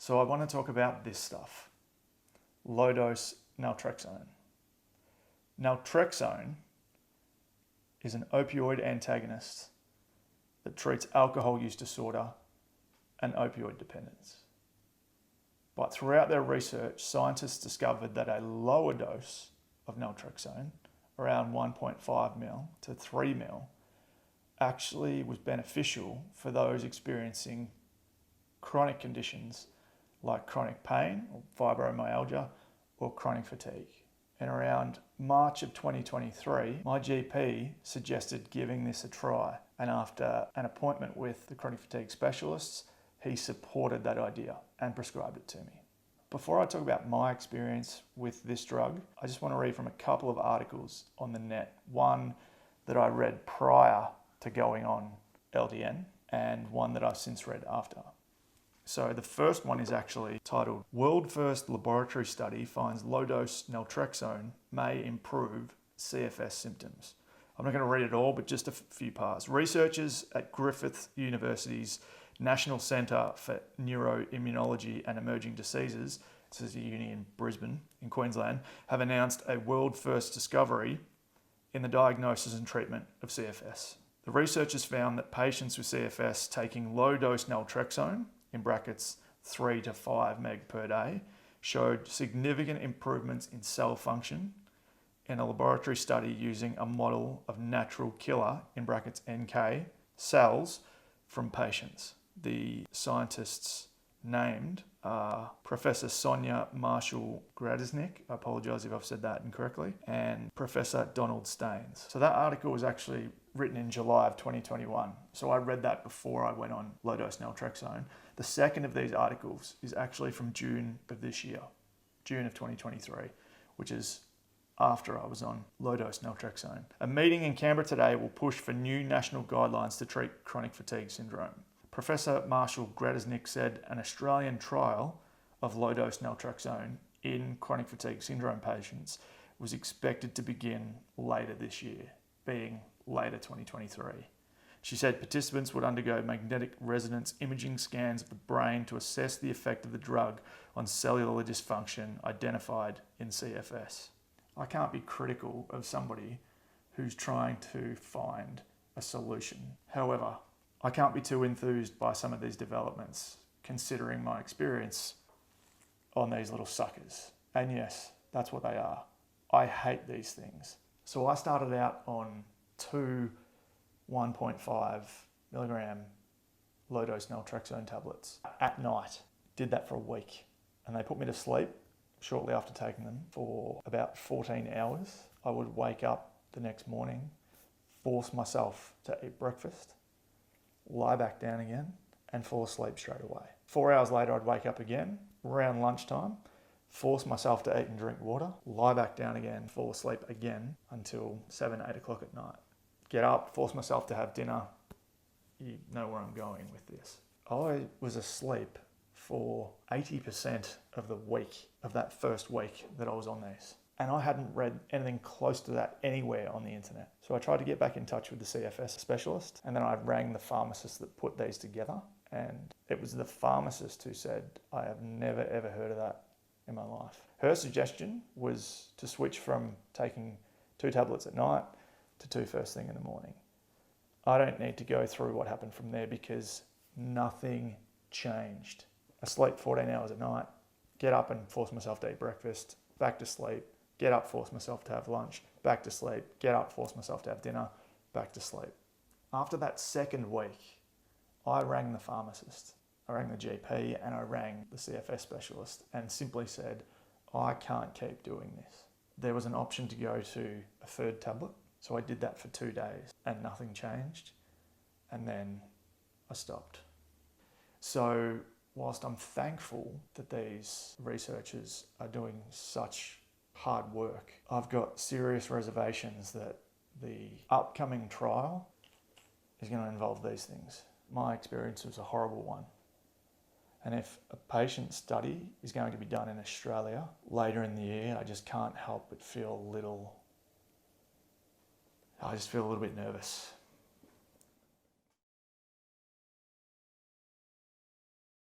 So I want to talk about this stuff. Low dose naltrexone. Naltrexone is an opioid antagonist that treats alcohol use disorder and opioid dependence. But throughout their research, scientists discovered that a lower dose of naltrexone, around 1.5 ml to 3 ml, actually was beneficial for those experiencing chronic conditions like chronic pain or fibromyalgia or chronic fatigue. And around March of 2023, my GP suggested giving this a try. And after an appointment with the chronic fatigue specialists, he supported that idea and prescribed it to me. Before I talk about my experience with this drug, I just want to read from a couple of articles on the net. One that I read prior to going on LDN and one that I've since read after. So the first one is actually titled, "World First Laboratory Study Finds Low Dose Naltrexone May Improve CFS Symptoms." I'm not going to read it all, but just a few parts. Researchers at Griffith University's National Centre for Neuroimmunology and Emerging Diseases, this is a uni in Brisbane, in Queensland, have announced a world first discovery in the diagnosis and treatment of CFS. The researchers found that patients with CFS taking low dose naltrexone, in brackets 3 to 5 meg per day, showed significant improvements in cell function in a laboratory study using a model of natural killer, in brackets NK, cells from patients. The scientists named are Professor Sonia Marshall-Gradisnik, I apologise if I've said that incorrectly, and Professor Donald Staines. So that article was actually written in July of 2021. So I read that before I went on low dose naltrexone. The second of these articles is actually from June of this year, June of 2023, which is after I was on low dose naltrexone. A meeting in Canberra today will push for new national guidelines to treat chronic fatigue syndrome. Professor Marshall-Gradisnik said an Australian trial of low dose naltrexone in chronic fatigue syndrome patients was expected to begin later this year, being later 2023. She said participants would undergo magnetic resonance imaging scans of the brain to assess the effect of the drug on cellular dysfunction identified in CFS. I can't be critical of somebody who's trying to find a solution. However, I can't be too enthused by some of these developments, considering my experience on these little suckers. And yes, that's what they are. I hate these things. So I started out on 2 1.5 milligram low dose naltrexone tablets at night. Did that for a week. And they put me to sleep shortly after taking them for about 14 hours. I would wake up the next morning, force myself to eat breakfast, lie back down again, and fall asleep straight away. 4 hours later, I'd wake up again, around lunchtime, force myself to eat and drink water, lie back down again, fall asleep again until 7, 8 o'clock at night. Get up, force myself to have dinner. You know where I'm going with this. I was asleep for 80% of the week, of that first week that I was on these. And I hadn't read anything close to that anywhere on the internet. So I tried to get back in touch with the CFS specialist, and then I rang the pharmacist that put these together. And it was the pharmacist who said, I have never ever heard of that in my life. Her suggestion was to switch from taking 2 tablets at night to 2 first thing in the morning. I don't need to go through what happened from there because nothing changed. I sleep 14 hours at night, get up and force myself to eat breakfast, back to sleep, get up, force myself to have lunch, back to sleep, get up, force myself to have dinner, back to sleep. After that second week, I rang the pharmacist, I rang the GP, and I rang the CFS specialist and simply said, I can't keep doing this. There was an option to go to a 3rd tablet. So I did that for 2 days and nothing changed. And then I stopped. So whilst I'm thankful that these researchers are doing such hard work, I've got serious reservations that the upcoming trial is going to involve these things. My experience was a horrible one. And if a patient study is going to be done in Australia later in the year, I just can't help but feel a little bit nervous.